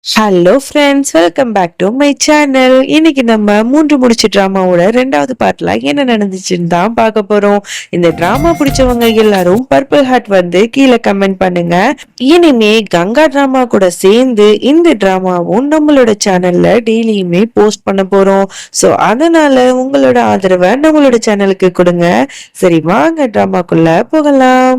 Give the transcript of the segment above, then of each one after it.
Hello friends, welcome back to my channel. இன்னைக்கு நம்ம மூன்று முடிச்சு டிராமாவோட 2வது பார்ட்ல என்ன நடந்துச்சுன்னு தான் பார்க்க போறோம். இந்த டிராமா பிடிச்சவங்க எல்லாரும் பர்பிள் ஹார்ட் வந்து கீழே கமெண்ட் பண்ணுங்க. இனிமே கங்கா டிராமா கூட சேர்ந்து இந்த டிராமாவும் நம்மளோட சேனல்ல டெய்லியுமே போஸ்ட் பண்ண போறோம். ஸோ அதனால உங்களோட ஆதரவை நம்மளோட சேனலுக்கு கொடுங்க. சரி, வாங்க டிராமாக்குள்ள போகலாம்.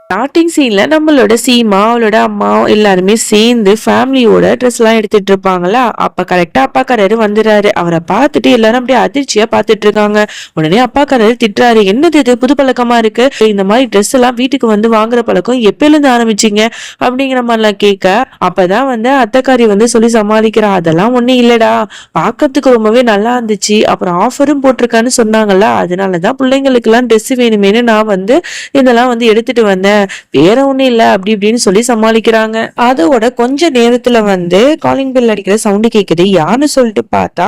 ஸ்டார்டிங் சீன்ல நம்மளோட சீமா, அவளோட அம்மா எல்லாருமே சேர்ந்து ஃபேமிலியோட ட்ரெஸ் எல்லாம் எடுத்துட்டு இருப்பாங்களா. அப்ப கரெக்டா அப்பாக்காரரு வந்துடுறாரு. அவரை பார்த்துட்டு எல்லாரும் அப்படியே அதிர்ச்சியா பார்த்துட்டு இருக்காங்க. உடனே அப்பாக்காரரு திட்டுறாரு, என்னது இது புது பழக்கமா இருக்கு, இந்த மாதிரி ட்ரெஸ் எல்லாம் வீட்டுக்கு வந்து வாங்குற பழக்கம் எப்பல இருந்து ஆரம்பிச்சீங்க அப்படிங்கிற மாதிரிலாம் கேட்க, அப்பதான் வந்து அத்தைக்காரி வந்து சொல்லி சமாளிக்கிறா, அதெல்லாம் ஒண்ணும் இல்லடா, பார்க்கறதுக்கு ரொம்பவே நல்லா இருந்துச்சு, அப்புறம் ஆஃபரும் போட்டிருக்கான்னு சொன்னாங்கல்ல, அதனாலதான் பிள்ளைங்களுக்கு எல்லாம் ட்ரெஸ் வேணுமேனு நான் வந்து இதெல்லாம் வந்து எடுத்துட்டு வந்தேன், வேற ஒண்ணும் இல்ல அப்படி இப்படின்னு சொல்லி சமாளிக்கிறாங்க. அதோட கொஞ்ச நேரத்துல வந்து காலிங் பெல் அடிக்கிற சவுண்ட் கேக்குது. யாருன்னு சொல்லிட்டு பார்த்தா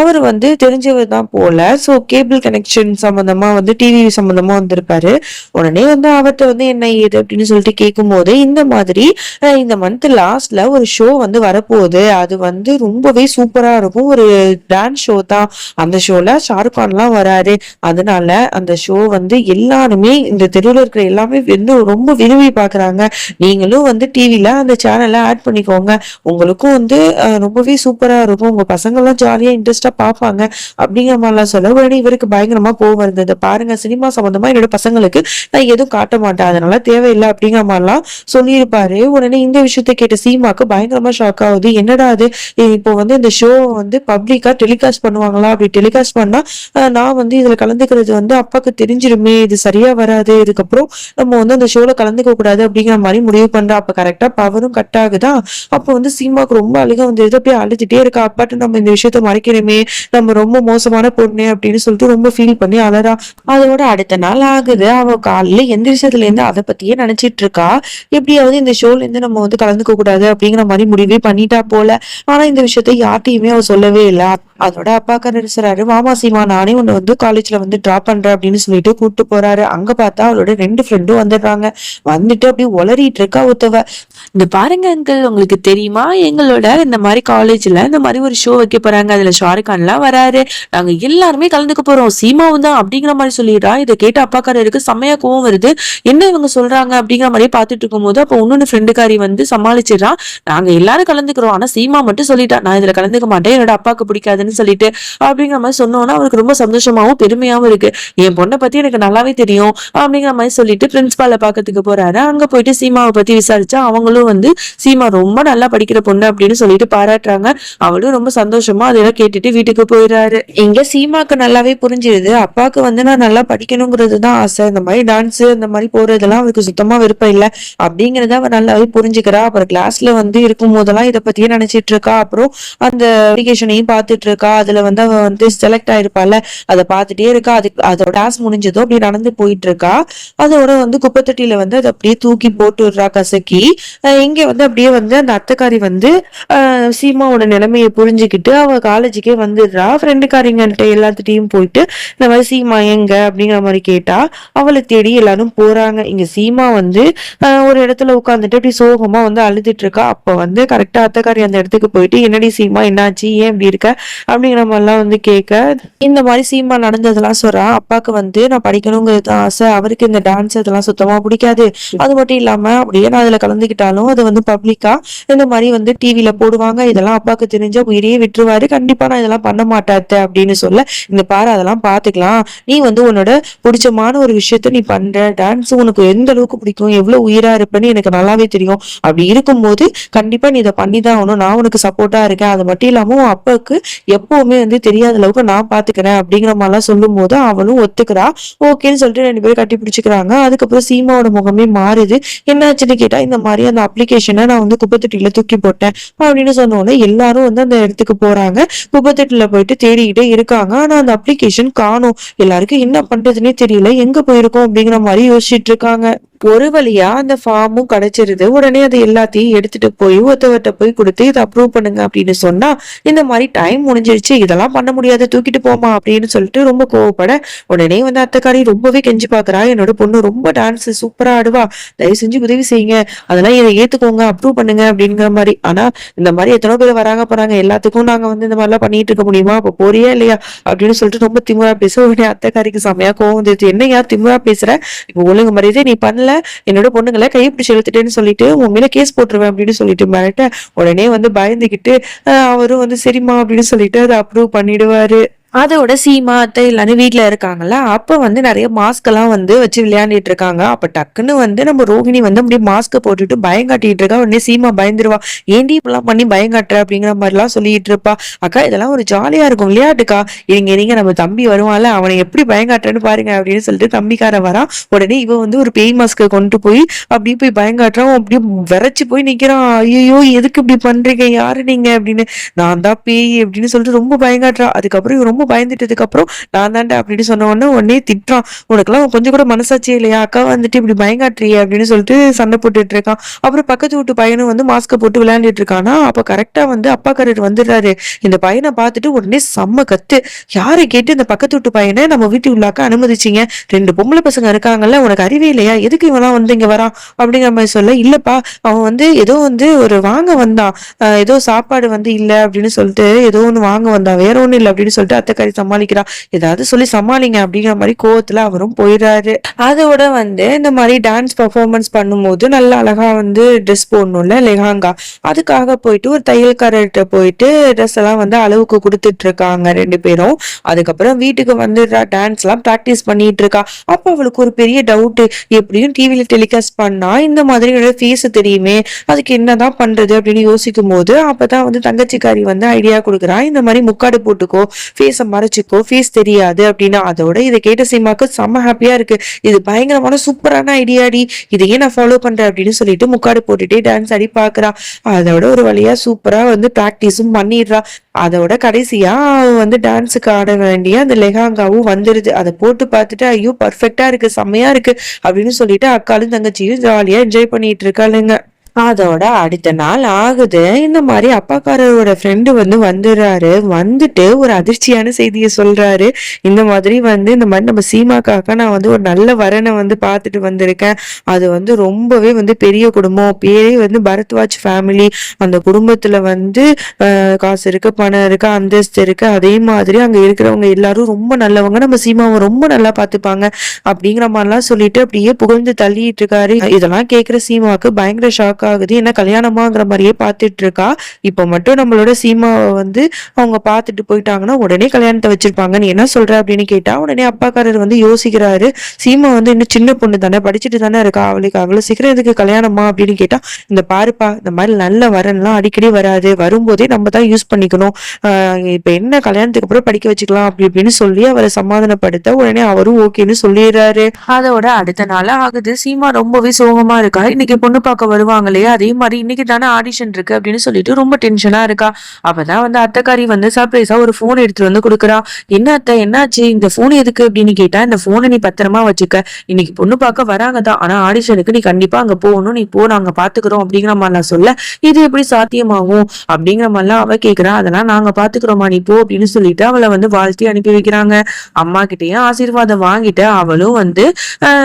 அவர் வந்து தெரிஞ்சவர் தான் போல. சோ கேபிள் கனெக்ஷன் சம்பந்தமா வந்து டிவி சம்பந்தமா வந்திருப்பாரு. உடனே வந்து அவர்கிட்ட வந்து என்ன ஏது அப்படின்னு சொல்லிட்டு கேட்கும் போது, இந்த மாதிரி இந்த மந்த் லாஸ்ட்ல ஒரு ஷோ வந்து வரப்போகுது, அது வந்து ரொம்பவே சூப்பரா இருக்கும், ஒரு டான்ஸ் ஷோ தான், அந்த ஷோல ஷாருக் கான் எல்லாம் வராரு, அதனால அந்த ஷோ வந்து எல்லாருமே இந்த தெருவில் இருக்கிற எல்லாமே வந்து ரொம்ப விரும்பி பாக்குறாங்க, நீங்களும் வந்து டிவில அந்த சேனலை ஆட் பண்ணிக்கோங்க, உங்களுக்கும் வந்து ரொம்பவே சூப்பரா இருக்கும், உங்க பசங்க எல்லாம் ஜாலியா இன்ட்ரெஸ்டா பாப்பாங்க அப்படிங்கிற மாதிரிலாம் சொல்ல, உடனே இவருக்கு பயங்கரமா கோவம் இருந்தது. பாருங்க, சினிமா சம்பந்தமா என்னோட பசங்களுக்கு நான் எதுவும் காட்ட மாட்டேன், அதனால தேவையில்லை அப்படிங்கிற மாதிரிலாம் சொல்லியிருப்பாரு. உடனே இந்த விஷயத்த கேட்ட சீமாக்கு பயங்கரமா ஷாக் ஆகுது. என்னடா அது, இப்போ வந்து இந்த ஷோ வந்து பப்ளிக்கா டெலிகாஸ்ட் பண்ணுவாங்களா, அப்படி டெலிகாஸ்ட் பண்ணா நான் வந்து இதுல கலந்துக்கிறது வந்து அப்பாக்கு தெரிஞ்சிருமே, இது சரியா வராது, இதுக்கப்புறம் நம்ம வந்து அந்த ஷோல கலந்துக்க கூடாது அப்படிங்கிற மாதிரி முடிவு பண்றா. அப்ப கரெக்டா பவரும் கட் ஆகுதா. அப்ப வந்து சீமாக்கு ரொம்ப அழுக வந்துருது. அப்படியே அழுதுட்டே இருக்கா, அப்பாட்டு நம்ம இந்த விஷயத்த மறைக்கிறோமே, நம்ம ரொம்ப மோசமான பொண்ணு அப்படின்னு சொல்லிட்டு ரொம்ப ஃபீல் பண்ணி அழறா. அதோட அடுத்த நாள் ஆகுது. அவ காலையில எந்திரிச்சதுல இருந்து அதை பத்தியே நினைச்சிட்டு இருக்கா. எப்படியாவது இந்த ஷோல இருந்து நம்ம வந்து கலந்துக்க கூடாது அப்படிங்கிற மாதிரி முடிவே பண்ணிட்டா போல. ஆனா இந்த விஷயத்த யார்ட்டையுமே அவ சொல்லவே இல்லை. அதோட அப்பாக்காரர் சொல்றாரு, மாமா சீமா, நானே உன்னை வந்து காலேஜ்ல வந்து டிராப் பண்றேன் அப்படின்னு சொல்லிட்டு கூப்பிட்டு போறாரு. அங்க பார்த்தா அவளோட 2 ஃப்ரெண்டும் வந்துடுறாங்க. வந்துட்டு அப்படியே உளறிட்டு இருக்கா ஒருத்தவ. இந்த பாருங்க அங்கிள், உங்களுக்கு தெரியுமா, எங்களோட இந்த மாதிரி காலேஜ்ல இந்த மாதிரி ஒரு ஷோ வைக்க போறாங்க, அதுல ஷாருக் கான் எல்லாம் வராரு, நாங்க எல்லாருமே கலந்துக்க போறோம், சீமாவும் தான் அப்படிங்கிற மாதிரி சொல்லிடுறா. இதை கேட்ட அப்பாக்காரருக்கு செம்மையா கோவம் வருது. என்ன இவங்க சொல்றாங்க அப்படிங்கிற மாதிரியே பார்த்துட்டு இருக்கும் போது, அப்ப இன்னொன்னு ஃப்ரெண்டுக்காரி வந்து சமாளிச்சிடறா, நாங்க எல்லாரும் கலந்துக்கிறோம், ஆனா சீமா மட்டும் சொல்லிட்டா நான் இதுல கலந்துக்க மாட்டேன், என்னோட அப்பாவுக்கு பிடிக்காதுன்னு சொல்லிட்டு அப்படிங்கிற மாதிரி சொன்னோன்னா அவருக்கு ரொம்ப சந்தோஷமாவும் பெருமையாவும் இருக்கு. என் பொண்ணை பத்தி எனக்கு நல்லாவே தெரியும் அப்படிங்கிற மாதிரி சொல்லிட்டு பிரின்சிபாலை பாக்கிறதுக்கு போறாரு. அங்க போயிட்டு சீமாவை பத்தி விசாரிச்சா அவங்களும் வந்து சீமா ரொம்ப நல்லா படிக்கிற பொண்ணு அப்படின்னு சொல்லிட்டு பாராட்டுறாங்க. அவளும் ரொம்ப சந்தோஷமா அதெல்லாம் கேட்டுட்டு வீட்டுக்கு போயிடுறாரு. இங்க சீமாக்கு நல்லாவே புரிஞ்சிருது, அப்பாவுக்கு வந்து நான் நல்லா படிக்கணுங்கிறது தான் ஆசை, இந்த மாதிரி டான்ஸ் இந்த மாதிரி போறதெல்லாம் அவருக்கு சுத்தமா விருப்பம் இல்லை அப்படிங்கறத அவ நல்லாவே புரிஞ்சுக்கிறா. அப்புறம் கிளாஸ்ல வந்து இருக்கும் போதெல்லாம் இதை பத்தியே நினைச்சிட்டு இருக்கா. அப்புறம் அந்த அப்ளிகேஷனையும் பார்த்துட்டு இருக்கா. அதுல வந்து அவ வந்து செலக்ட் ஆயிருப்பால, அதை பார்த்துட்டே இருக்கா. அதோட கிளாஸ் முடிஞ்சதோ அப்படி நடந்து போயிட்டு இருக்கா. அதோட வந்து குப்பைத்தட்டியில வந்து அதை அப்படியே தூக்கி போட்டு விடுறா கசக்கி. இங்க வந்து அப்படியே வந்து அந்த அத்தைக்காரி வந்து சீமாவோட நிலைமையை புரிஞ்சுக்கிட்டு அவ காலேஜுக்கே வந்துடுறா. ஃப்ரெண்டுக்காரிங்கள்ட்ட எல்லாத்துட்டையும் போயிட்டு இந்த மாதிரி சீமா எங்க அப்படிங்கிற மாதிரி கேட்டா அவளை தேடி எல்லாரும் போறாங்க. இங்க சீமா வந்து ஒரு இடத்துல உட்காந்துட்டு அப்படி சோகமா வந்து அழுதுட்டு இருக்கா. அப்ப வந்து கரெக்டா அத்தைக்காரி அந்த இடத்துக்கு போயிட்டு, என்னடி சீமா, என்னாச்சு, ஏன் இப்படி இருக்க அப்படிங்கிற மாதிரிலாம் வந்து கேட்க, இந்த மாதிரி சீமா நடந்ததெல்லாம் சொல்றா. அப்பாவுக்கு வந்து நான் படிக்கணுங்கிறது ஆசை, அவருக்கு இந்த டான்ஸ் இதெல்லாம் சுத்தமா பிடிக்காது, அது மட்டும் இல்லாம அப்படியே நான் அதுல கலந்துக்கிட்டாலும் அது வந்து பப்ளிக்கா இந்த மாதிரி வந்து டிவில போடுவாங்க, இதெல்லாம் அப்பாவுக்கு தெரிஞ்சா உயிரையே விட்டுருவாரு, கண்டிப்பா நான் இதெல்லாம் பண்ண மாட்டாத்த அப்படின்னு சொல்ல, இந்த பாரு அதெல்லாம் பாத்துக்கலாம், நீ வந்து உன்னோட பிடிச்சமான ஒரு விஷயத்த நீ பண்ற, டான்ஸ் உனக்கு எந்த அளவுக்கு பிடிக்கும், எவ்வளவு உயிரா இருப்பேன்னு எனக்கு நல்லாவே தெரியும், அப்படி இருக்கும்போது கண்டிப்பா நீ இதை பண்ணிதான் ஆகணும், நான் உனக்கு சப்போர்ட்டா இருக்கேன், அது மட்டும் இல்லாம அப்பாவுக்கு எப்பவுமே வந்து தெரியாத அளவுக்கு நான் பாத்துக்கிறேன் அப்படிங்கிற மாதிரிலாம் சொல்லும் போது அவளும் ஒத்துக்கிறா. ஓகேன்னு சொல்லிட்டு 2 பேரும் கட்டி பிடிச்சிக்கிறாங்க. அதுக்கப்புறம் சீமாவோட முகமே மாறுது. என்னாச்சுன்னு கேட்டா, இந்த மாதிரி அந்த அப்ளிகேஷனை நான் வந்து குப்பைத்தொட்டியில தூக்கி போட்டேன் அப்படின்னு சொன்னோன்னே எல்லாரும் வந்து அந்த இடத்துக்கு போறாங்க. குப்பைத்தொட்டில போயிட்டு தேடிக்கிட்டே இருக்காங்க. ஆனா அந்த அப்ளிகேஷன் காணோம். எல்லாருக்கும் என்ன பண்றதுன்னே தெரியல, எங்க போயிருக்கோம் அப்படிங்கிற மாதிரி யோசிச்சுட்டு இருக்காங்க. ஒரு வழியா அந்த ஃபார்மும் கிடைச்சிருது. உடனே அது எல்லாத்தையும் எடுத்துட்டு போய் ஒருத்தவர்ட்ட போய் குடுத்து, "இத அப்ரூவ் பண்ணுங்க" அப்படின்னு சொன்னா, இந்த மாரி டைம் முடிஞ்சிருச்சு. இதெல்லாம் பண்ண முடியாது. தூக்கிட்டு போம்மா அப்படின்னு சொல்லிட்டு ரொம்ப கோவப்பட, உடனே வந்து அத்தைக்காரி ரொம்பவே கெஞ்சி பார்க்குறா. "என்னோட பொண்ணு ரொம்ப டான்ஸ் சூப்பரா ஆடுவா. தயவு செஞ்சு உதவி செய்யுங்க. அதெல்லாம் இத ஏத்துக்கோங்க. அப்ரூவ் பண்ணுங்க" அப்படிங்கிற மாரி. ஆனா, இந்த மாரி எத்தனோ பேர் வராங்க போறாங்க. எல்லாத்துக்கும் நாங்க வந்து இந்த மாரிலாம் பண்ணிட்டு இருக்க முடியுமா? அப்ப போறியா இல்லையா? அப்படின்னு சொல்லிட்டு ரொம்ப திமிரா பேச, உடனே அத்தைக்காரிக்கு செமையா கோவம் வந்துருச்சு. "என்னய்யா திமிரா பேசுற? இப்ப ஒழுங்கு மரியாதையா நீ பண்ணல. என்னோட பொண்ணுங்கள கைய பிடிச்சு இழுத்துட்டேன்னு சொல்லிட்டு உன் மேல கேஸ் போட்டுருவேன் அப்படின்னு சொல்லிட்டு மிரட்ட, உடனே வந்து பயந்துகிட்டு அவரும் வந்து சரிம்மா அப்படின்னு சொல்லிட்டு அத அப்ரூவ் பண்ணிடுவாரு. அதோட சீமா, அத்தை எல்லாரும் வீட்ல இருக்காங்கல்ல. அப்ப வந்து நெறைய மாஸ்க் எல்லாம் வந்து வச்சு விளையாண்டுட்டு இருக்காங்க. அப்ப டக்குன்னு வந்து நம்ம ரோகிணி வந்து அப்படியே மாஸ்க்க போட்டுட்டு பயம் காட்டிட்டு இருக்கா. உடனே சீமா பயந்துருவா. "ஏன்டி இப்படிலாம் பண்ணி பயம் காட்டுற?" அப்படிங்கிற மாரிலாம் சொல்லிட்டு இருப்பா. "அக்கா இதெல்லாம் ஒரு ஜாலியா இருக்கும். விளையாட்டுக்கா. இருங்க இருங்க நம்ம தம்பி வருவான்ல, அவன எப்படி பயம் காட்டுறேன்னு பாருங்க" அப்படின்னு சொல்லிட்டு தம்பிக்காரன் வரான். உடனே இவ வந்து ஒரு பேய் மாஸ்க்க கொண்டு போய் அப்படியே போய் பயம் காட்டுறான். அவன் அப்படியே விறைச்சு போய் நிக்கிறான். "ஐயய்யோ! எதுக்கு இப்படி பண்றீங்க? யாரு நீங்க?" அப்படின்னு. "நான் தான் பேய்" அப்படின்னு சொல்லிட்டு ரொம்ப பயம் காட்டுறா. அதுக்கப்புறம் இவ ரொம்ப பயந்துட்டதுக்கு அப்புறம் நான் தான்டா அப்படின்னு சொன்ன உடனே திட்டுறான். "உனக்கெல்லாம் கொஞ்சம் கூட மனசாட்சியே இல்லையா? அக்கா வந்துட்டு இப்படி பயங்காட்டுறியே" அப்படின்னு சொல்லிட்டு சண்டை போட்டுட்டு இருக்கான். அப்புறம் பக்கத்து வீட்டு பையனும் வந்து மாஸ்க போட்டு விளையாண்டுட்டு இருக்கானா, அப்ப கரெக்டா வந்து அப்பாக்காரர் வந்துடுறாரு. இந்த பையனை பார்த்துட்டு உடனே செம்ம கத்து. "யாரை கேட்டு இந்த பக்கத்து வீட்டு பையனை நம்ம வீட்டுக்குள்ளாக்க அனுமதிச்சீங்க? 2 பொம்பளை பசங்க இருக்காங்கல்ல, உனக்கு அறிவே இல்லையா? எதுக்கு இவன்லாம் வந்து இங்க வரான்?" அப்படிங்கிற மாதிரி சொல்ல, "இல்லப்பா அவன் வந்து ஏதோ வந்து ஒரு வாங்க வந்தான். ஏதோ சாப்பாடு வந்து இல்ல அப்படின்னு சொல்லிட்டு ஏதோ ஒண்ணு வாங்க வந்தான். வேற ஒண்ணும் இல்ல" அப்படின்னு சொல்லிட்டு அத்தைக்காரி சமாளிக்கிறா. ஏதாவது சொல்லி சமாளிங்க அப்படிங்கிற மாதிரி கோவத்துல அவரும் போயிடுறாரு. அதோட வந்து இந்த மாதிரி டான்ஸ் பெர்ஃபார்மன்ஸ் பண்ணும்போது நல்ல அழகா வந்து ட்ரெஸ் போடணும்ல, லெஹாங்கா. அதுக்காக போயிட்டு ஒரு தையல்காரர்கிட்ட போயிட்டு ட்ரெஸ் எல்லாம் வந்து அளவுக்கு கொடுத்துட்டு இருக்காங்க 2 பேரும். அதுக்கப்புறம் வீட்டுக்கு வந்து டான்ஸ் எல்லாம் பிராக்டிஸ் பண்ணிட்டு இருக்கா. அப்ப அவளுக்கு ஒரு பெரிய டவுட். எப்படியும் டிவில டெலிகாஸ்ட் பண்ணா இந்த மாதிரி என்னோட ஃபேஸ் தெரியுமே, அதுக்கு என்னதான் பண்றது அப்படின்னு யோசிக்கும் போது அப்பதான் வந்து தங்கச்சிக்காரி வந்து ஐடியா கொடுக்குறா. இந்த மாதிரி முக்காடு போட்டுக்கோ, ஃபேஸ மறைச்சுக்கோ, ஃபேஸ் தெரியாது அப்படின்னு. அதோட இதை கேட்ட சீமாக்கு செம்ம ஹாப்பியா இருக்கு. இது பயங்கரமான சூப்பரான ஐடியாடி, இதையே நான் ஃபாலோ பண்றேன் அப்படின்னு சொல்லிட்டு முக்காடு போட்டுட்டே டான்ஸ் ஆடி பாக்குறா. அதோட ஒரு வழியா சூப்பரா வந்து பிராக்டிஸும் பண்ணிடுறா. அதோட கடைசியா அவ வந்து டான்ஸுக்கு ஆட வேண்டிய அந்த லெஹாங்காவும் வந்துருது. அதை போட்டு பார்த்துட்டு ஐயோ பர்ஃபெக்டா இருக்கு, செம்மையா இருக்கு அப்படின்னு சொல்லிட்டு அக்காலும் தங்கச்சியும் ஜாலியா என்ஜாய் பண்ணிட்டு இருக்காளுங்க. அதோட அடுத்த நாள் ஆகுது. இந்த மாரி அப்பாக்காரரோட ஃப்ரெண்டு வந்து வந்துடுறாரு. வந்துட்டு ஒரு அதிர்ச்சியான செய்திய சொல்றாரு. இந்த மாதிரி வந்து இந்த மாரி நம்ம சீமாக்காக நான் வந்து ஒரு நல்ல வரன வந்து பார்த்துட்டு வந்திருக்கேன். அது வந்து ரொம்பவே வந்து பெரிய குடும்பம். பேரே வந்து பரத்வாஜ் ஃபேமிலி. அந்த குடும்பத்துல வந்து காசு இருக்கு, பணம் இருக்கு, அந்தஸ்து இருக்கு. அதே மாதிரி அங்க இருக்கிறவங்க எல்லாரும் ரொம்ப நல்லவங்க. நம்ம சீமாவ ரொம்ப நல்லா பார்த்துப்பாங்க. அப்படிங்கிற மாரிலாம் சொல்லிட்டு அப்படியே புகழ்ந்து தள்ளிட்டு இருக்காரு. இதெல்லாம் கேட்கிற சீமாவுக்கு பயங்கர ஷாக் ஆகுது. என்ன கல்யாணமாங்கிற மாதிரியே பார்த்துட்டு இருக்கா. இப்ப மட்டும் நம்மளோட சீமாவை வந்து அவங்க பார்த்துட்டு போயிட்டாங்கன்னா உடனே கல்யாணத்தை வச்சிருப்பாங்க. "நீ என்ன சொல்ற?" அப்படின்னு கேட்டா உடனே அப்பாக்காரர் வந்து யோசிக்கிறாரு. சீமா வந்து இன்னும் சின்ன பொண்ணு தானே, படிச்சுட்டு தானே இருக்கா, அவளுக்கு அவ்வளவு சீக்கிரம் எதுக்கு கல்யாணமா அப்படின்னு கேட்டா, "இந்த பாருப்பா இந்த மாதிரி நல்ல வரன்லாம் அடிக்கடி வராது. வரும்போதே நம்ம தான் யூஸ் பண்ணிக்கணும். இப்ப என்ன கல்யாணத்துக்கு அப்புறம் படிக்க வச்சுக்கலாம்" அப்படி இப்படின்னு சொல்லி அவரை சமாதானப்படுத்த உடனே அவரும் ஓகேன்னு சொல்லிடுறாரு. அதோட அடுத்த நாள் ஆகுது. சீமா ரொம்பவே சோகமா இருக்கா. இன்னைக்கு பொண்ணு பார்க்க வருவாங்க இல்லையா, அதே மாதிரி இன்னைக்கு தானே ஆடிஷன் இருக்கு அப்படின்னு சொல்லிட்டு ரொம்ப டென்ஷனா இருக்கா. அப்பதான் வந்து அத்தைக்காரி வந்து சர்ப்ரைஸா ஒரு போன் எடுத்துட்டு வந்து கொடுக்குறா. "என்ன அத்தை என்னாச்சு? இந்த போன் எதுக்கு?" அப்படின்னு கேட்டா, "இந்த போனை நீ பத்திரமா வச்சுக்க. இன்னைக்கு பொண்ணு பார்க்க வராங்க தான், ஆனா ஆடிஷனுக்கு நீ கண்டிப்பா அங்க போகணும். நீ போ, நாங்க பாத்துக்கிறோம்" அப்படிங்கிற மாதிரிலாம் சொல்ல, "இது எப்படி சாத்தியமாகும்?" அப்படிங்கிற மாதிரிலாம் அவ கேக்குறா. "அதெல்லாம் நாங்க பாத்துக்கிறோமா, நீ போ" அப்படின்னு சொல்லிட்டு அவளை வந்து வாழ்த்தி அனுப்பி வைக்கிறாங்க. அம்மா கிட்டயும் ஆசீர்வாதம் வாங்கிட்டு அவளும் வந்து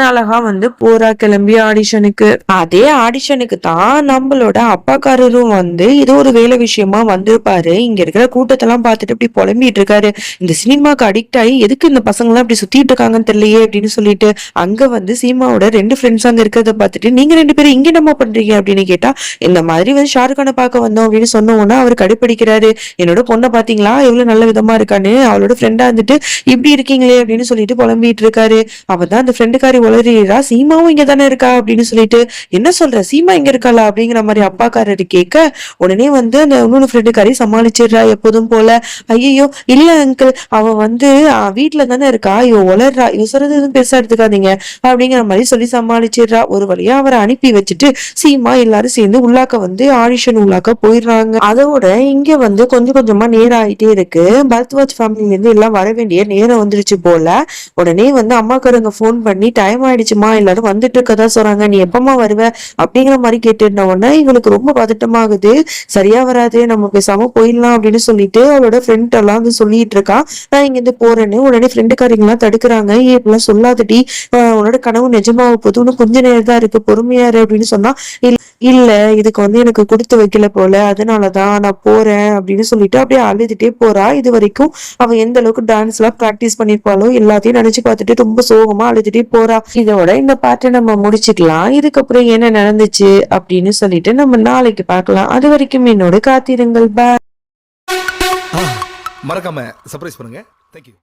அழகா வந்து போறா கிளம்பி ஆடிஷனுக்கு. அதே ஆடிஷனுக்கு தான் நம்மளோட அப்பாக்காரரும் வந்து ஏதோ ஒரு வேலை விஷயமா வந்திருப்பாரு. இங்க இருக்கிற கூட்டத்தெல்லாம் பார்த்துட்டு இப்படி புலம்பிட்டு இருக்காரு. "இந்த சினிமாக்கு அடிக்ட் ஆகி எதுக்கு இந்த பசங்க எல்லாம் இப்படி சுத்திட்டு இருக்காங்கன்னு தெரியலையே" அப்படின்னு சொல்லிட்டு அங்க வந்து சீமாவோட 2 ஃப்ரெண்ட்ஸ் அங்க இருக்கிறத பார்த்துட்டு, "நீங்க 2 பேரும் இங்க என்னமா பண்றீங்க?" அப்படின்னு கேட்டா, "இந்த மாதிரி வந்து ஷாருக் கானை பார்க்க வந்தோம்" அப்படின்னு சொன்ன உடனே அவர் கடுப்படிக்கிறாரு. "என்னோட பொண்ணை பாத்தீங்களா எவ்வளவு நல்ல விதமா இருக்கான்னு, அவளோட ஃப்ரெண்டா இருந்துட்டு இப்படி இருக்கீங்களே" அப்படின்னு சொல்லிட்டு புலம்பிட்டு இருக்காரு. அவதான் அந்த ஃப்ரெண்டுக்காரி உளறிறா. "சீமாவும் இங்க தானே இருக்கா" அப்படின்னு சொல்லிட்டு. "என்ன சொல்ற? சீமா இங்க இருக்கா?" இருக்காளா அப்படிங்கிற மாதிரி அப்பாக்காரரு கேட்க, உடனே வந்து அந்த இன்னொரு ஃப்ரெண்டுக்காரி சமாளிச்சிடுறா எப்போதும் போல. ஐயோ இல்ல அங்கிள், அவ வந்து வீட்டுல தானே இருக்கா, இவ உளர்றா, இவ சொல்றது எதுவும் பெருசா எடுத்துக்காதீங்க அப்படிங்கிற மாதிரி சொல்லி சமாளிச்சிடுறா. ஒரு வழியா அவரை அனுப்பி வச்சுட்டு சீமா எல்லாரும் சேர்ந்து உள்ளாக்க வந்து ஆடிஷன் உள்ளாக்க போயிடுறாங்க. அதோட இங்க வந்து கொஞ்சம் கொஞ்சமா நேரம் ஆயிட்டே இருக்கு. பரத்வாஜ் ஃபேமிலில இருந்து எல்லாம் வர வேண்டிய நேரம் வந்துருச்சு போல. உடனே வந்து அம்மாக்காரங்க ஃபோன் பண்ணி டைம் ஆயிடுச்சுமா, எல்லாரும் வந்துட்டு இருக்கதா சொல்றாங்க, நீ எப்பமா வருவ அப்படிங்கிற மாதிரி கேட்டுருந்த உடனே இவளுக்கு ரொம்ப பதட்டமாகுது. சரியா வராது, நம்ம பேசாம போயிடலாம் அப்படின்னு சொல்லிட்டு அவளோட ஃப்ரெண்ட் எல்லாம் வந்து சொல்லிட்டு இருக்கா, நான் இங்க இருந்து போறேன்னு. உடனே ஃப்ரெண்டுக்காரங்க எல்லாம் தடுக்கிறாங்க, ஏன் இப்பெல்லாம் சொல்லாதடி, உன்னோட கனவு நிஜமாக போது, இன்னும் கொஞ்ச நேரம் தான் இருக்கு, பொறுமையாரு அப்படின்னு சொன்னா, இல்ல இதுக்கு வந்து எனக்கு கொடுத்து வைக்கல போல, அதனாலதான் நான் போறேன் அப்படின்னு சொல்லிட்டு அப்படியே அழுதுட்டே போறா. இது வரைக்கும் அவ எந்த அளவுக்கு டான்ஸ் எல்லாம் பிராக்டிஸ் பண்ணிருப்பாளோ எல்லாத்தையும் நினைச்சு பார்த்துட்டு ரொம்ப சோகமா அழுதுட்டே போறா. இதோட இந்த பாட்டை நம்ம முடிச்சுக்கலாம். இதுக்கப்புறம் என்ன நடந்துச்சு அப்படின்னு சொல்லிட்டு நம்ம நாளைக்கு பார்க்கலாம். அது வரைக்கும் என்னோட காத்திருங்கள். பாய். மறக்காம சர்ப்ரைஸ் பண்ணுங்க. தேங்க்யூ.